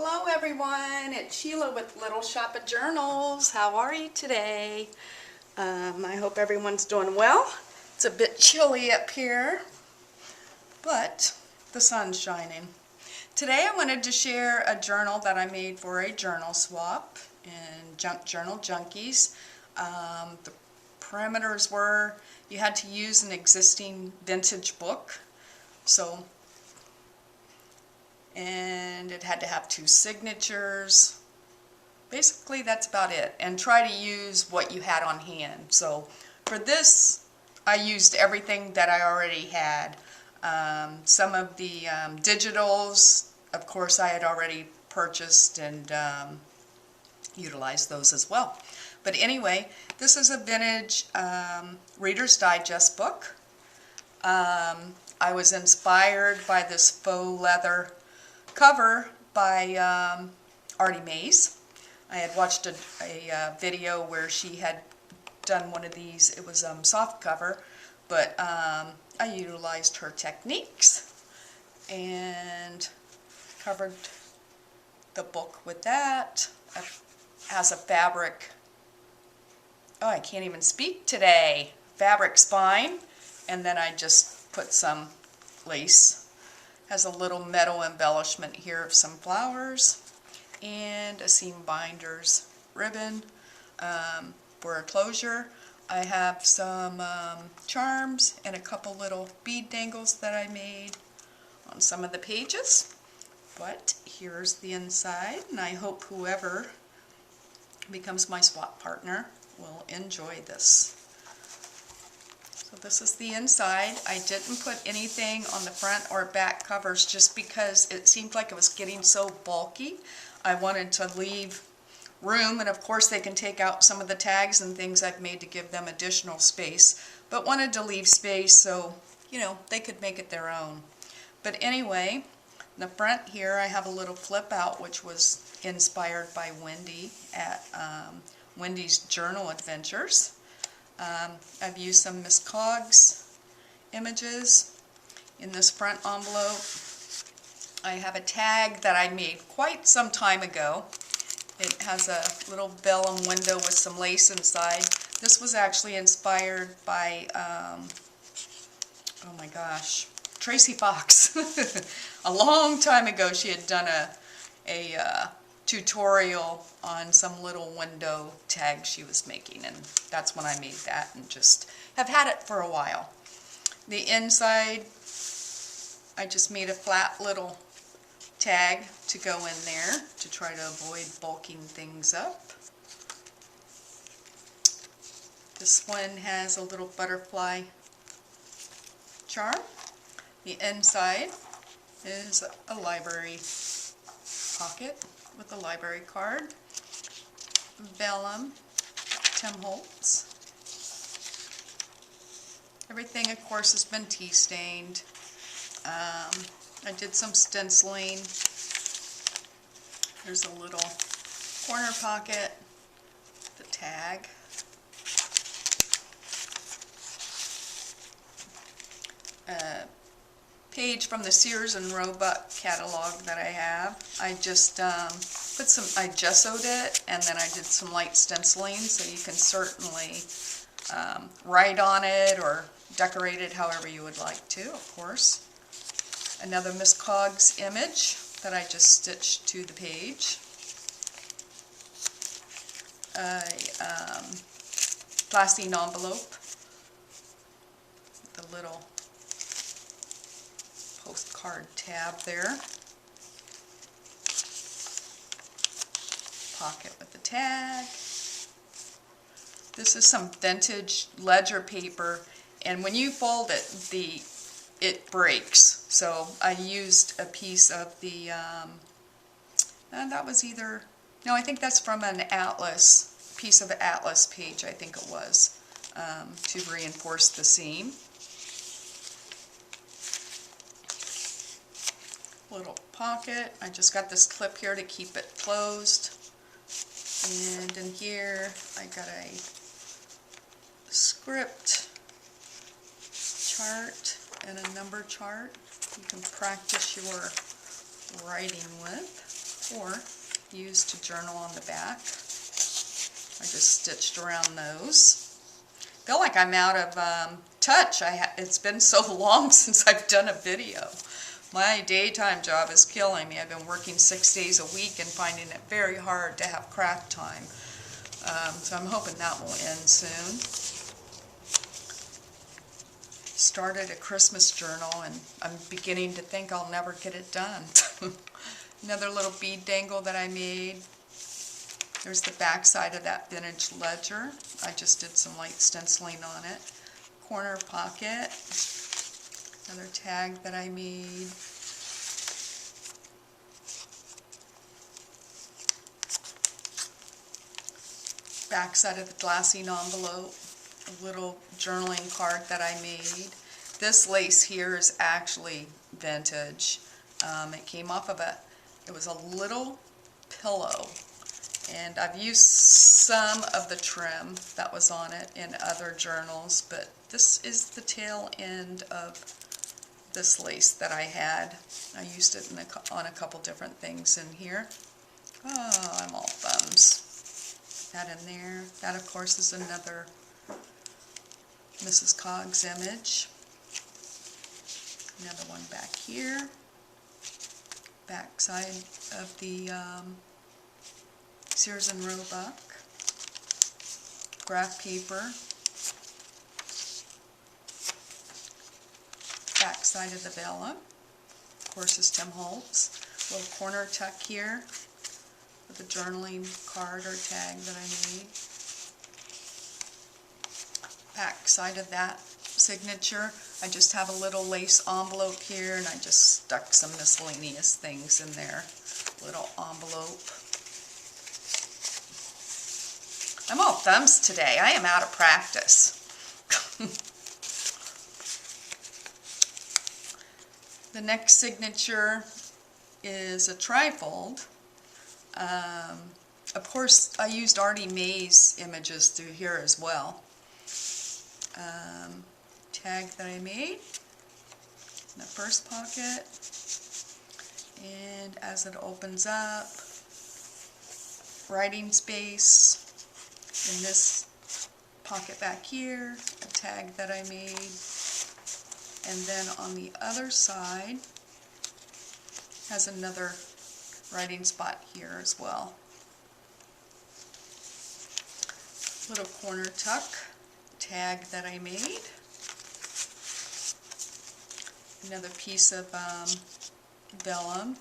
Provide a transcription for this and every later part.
Hello everyone, it's Sheila with Little Shop of Journals. How are you today? I hope everyone's doing well. It's a bit chilly up here, but the sun's shining. Today I wanted to share a journal that I made for a journal swap in Junk Journal Junkies. The parameters were you had to use an existing vintage book, and it had to have 2 signatures. Basically that's about it, and try to use what you had on hand. So for this I used everything that I already had. Some of the digitals, of course, I had already purchased and utilized those as well. But anyway, this is a vintage Reader's Digest book. I was inspired by this faux leather cover by ArtyMaze. I had watched a video where she had done one of these. It was soft cover, but I utilized her techniques and covered the book with that. It has a fabric, oh, I can't even speak today, fabric spine, and then I just put some lace. Has a little metal embellishment here of some flowers and a seam binders ribbon for a closure. I have some charms and a couple little bead dangles that I made on some of the pages. But here's the inside, and I hope whoever becomes my swap partner will enjoy this. So this is the inside. I didn't put anything on the front or back covers just because it seemed like it was getting so bulky. I wanted to leave room, and of course they can take out some of the tags and things I've made to give them additional space, but wanted to leave space so, you know, they could make it their own. But anyway, in the front here I have a little flip out which was inspired by Wendy at Wendy's Journal Adventures. I've used some Miss Cloug's images. In this front envelope I have a tag that I made quite some time ago. It has a little vellum window with some lace inside. This was actually inspired by, oh my gosh, Tracy Fox. A long time ago she had done a tutorial on some little window tag she was making, and that's when I made that and just have had it for a while. The inside, I just made a flat little tag to go in there to try to avoid bulking things up. This one has a little butterfly charm. The inside is a library pocket with a library card, vellum, Tim Holtz. Everything, of course, has been tea stained. I did some stenciling. There's a little corner pocket, the tag. Page from the Sears and Roebuck catalog that I have. I just I gessoed it, and then I did some light stenciling, so you can certainly write on it or decorate it however you would like to, of course. Another Miss Cloug's image that I just stitched to the page. A glassine envelope with a little postcard tab there. Pocket with the tag. This is some vintage ledger paper, and when you fold it, it breaks. So I used a piece of the, that was either, no, I think that's from an atlas, piece of atlas page, I think it was, to reinforce the seam. Little pocket. I just got this clip here to keep it closed. And in here I got a script chart and a number chart you can practice your writing with. or used to journal on the back. I just stitched around those. I feel like I'm out of touch. It's been so long since I've done a video. My daytime job is killing me. I've been working 6 days a week and finding it very hard to have craft time. So I'm hoping that will end soon. Started a Christmas journal and I'm beginning to think I'll never get it done. Another little bead dangle that I made. There's the back side of that vintage ledger. I just did some light stenciling on it. Corner pocket. Another tag that I made. Back side of the glassine envelope. A little journaling card that I made. This lace here is actually vintage. It came off of it was a little pillow. And I've used some of the trim that was on it in other journals, but this is the tail end of this lace that I had. I used it on a couple different things in here. Oh, I'm all thumbs. That in there. That, of course, is another Mrs. Cloug's image. Another one back here. Back side of the Sears and Roebuck. Graph paper. Back side of the vellum. Of course, is Tim Holtz. Little corner tuck here with a journaling card or tag that I made. Back side of that signature, I just have a little lace envelope here and I just stuck some miscellaneous things in there. Little envelope. I'm all thumbs today. I am out of practice. The next signature is a trifold. Of course, I used ArtyMaze images through here as well. Tag that I made in the first pocket, and as it opens up, writing space in this pocket back here, a tag that I made, and then on the other side has another writing spot here as well. Little corner tuck tag that I made. Another piece of vellum.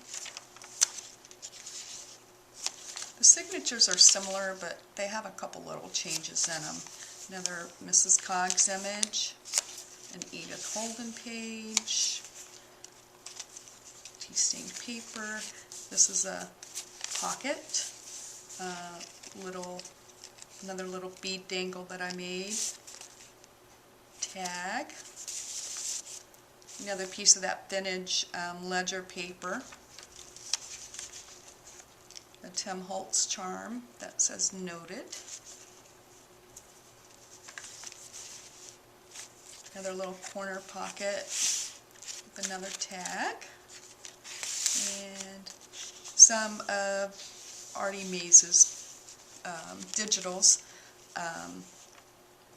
The signatures are similar, but they have a couple little changes in them. Another Mrs. Cloug's image, an Edith Holden page, tea-stained paper. This is a pocket, another little bead dangle that I made, tag, another piece of that vintage ledger paper, a Tim Holtz charm that says noted, another little corner pocket with another tag, and some of ArtyMaze's digitals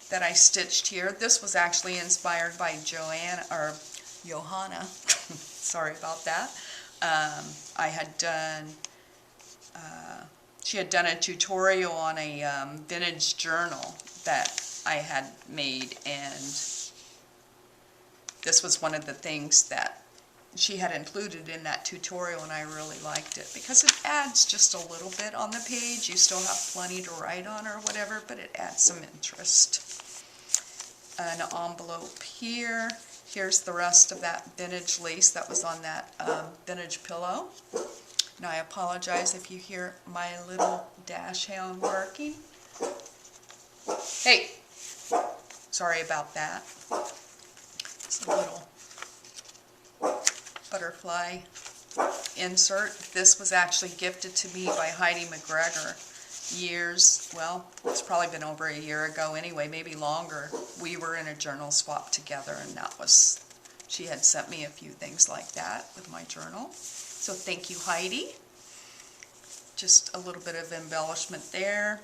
that I stitched here. This was actually inspired by Johanna. Sorry about that. I had done. She had done a tutorial on a vintage journal that I had made, and this was one of the things that she had included in that tutorial, and I really liked it because it adds just a little bit on the page. You still have plenty to write on or whatever, but it adds some interest. An envelope here. Here's the rest of that vintage lace that was on that vintage pillow. Now I apologize if you hear my little dash hound barking. Hey! Sorry about that. It's a little butterfly insert. This was actually gifted to me by Heidi McGregor years, well, it's probably been over a year ago anyway, maybe longer. We were in a journal swap together, and that was, she had sent me a few things like that with my journal. So thank you, Heidi. just a little bit of embellishment there.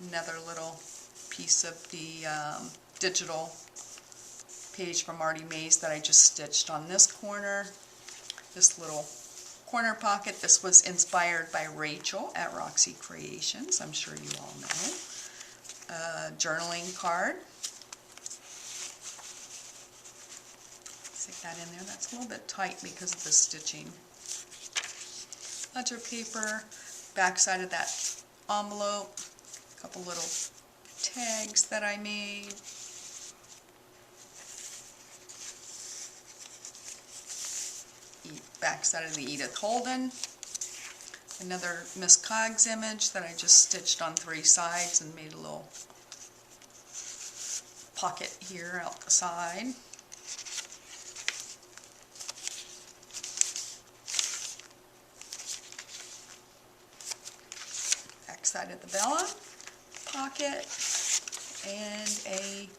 Another little piece of the digital page from ArtyMaze that I just stitched on this corner. This little corner pocket. This was inspired by Rachel at Roxy Creations. I'm sure you all know. Journaling card. Stick that in there. That's a little bit tight because of the stitching. Ledger paper. Backside of that envelope. A couple little tags that I made. Backside of the Edith Holden. Another Miss Coggs image that I just stitched on 3 sides and made a little pocket here out the side. Backside of the Bella pocket, and a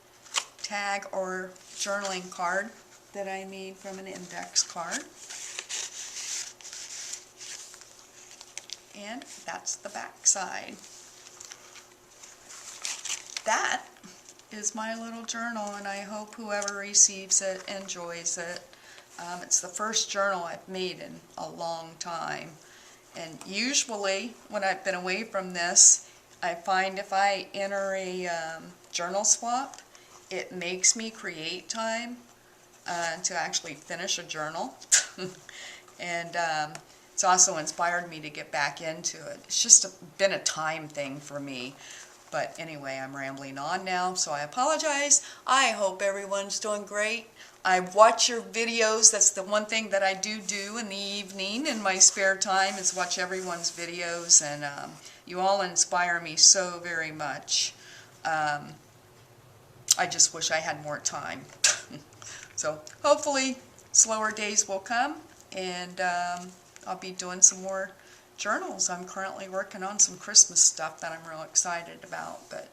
tag or journaling card that I made from an index card. And that's the back side. That is my little journal, and I hope whoever receives it enjoys it. It's the first journal I've made in a long time. And usually, when I've been away from this, I find if I enter a journal swap, it makes me create time to actually finish a journal. And it's also inspired me to get back into it. It's just been a time thing for me. But anyway, I'm rambling on now, so I apologize. I hope everyone's doing great. I watch your videos. That's the one thing that I do in the evening in my spare time, is watch everyone's videos, and you all inspire me so very much. I just wish I had more time. So hopefully slower days will come, and I'll be doing some more journals. I'm currently working on some Christmas stuff that I'm real excited about, but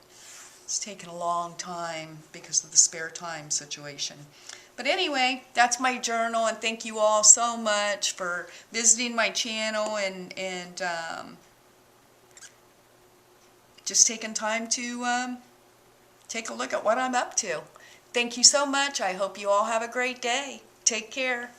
it's taken a long time because of the spare time situation. But anyway, that's my journal, and thank you all so much for visiting my channel and just taking time to take a look at what I'm up to. Thank you so much. I hope you all have a great day. Take care.